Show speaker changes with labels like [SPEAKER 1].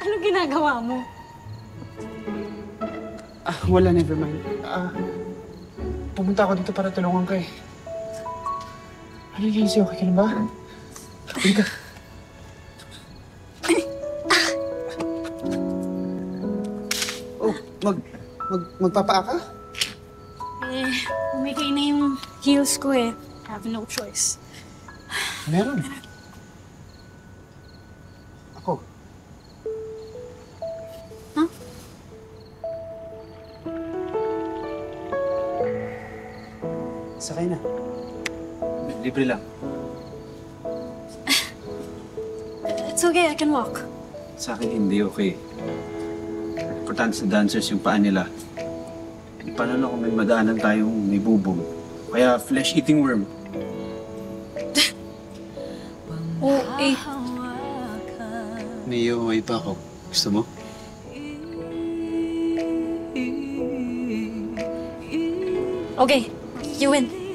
[SPEAKER 1] Anong ginagawa mo?
[SPEAKER 2] Wala, never mind. Pumunta ako dito para tulungan ka eh. Ano yung Lindsay, okay ka na ba? Uy ka. Oh, magpapaa ka?
[SPEAKER 1] Umikay na yung heels ko eh. I have no choice.
[SPEAKER 2] Meron. Ako.
[SPEAKER 1] Huh?
[SPEAKER 2] Sakay na. Libre lang.
[SPEAKER 1] It's okay, I can walk.
[SPEAKER 3] Sa akin, hindi okay. Importante sa dancers yung paa nila. E, paano na kung may madaanan tayong may bubong? Kaya flesh-eating worm.
[SPEAKER 1] Oh, eh.
[SPEAKER 3] May iuwi pa ako. Gusto mo?
[SPEAKER 1] Okay, you win.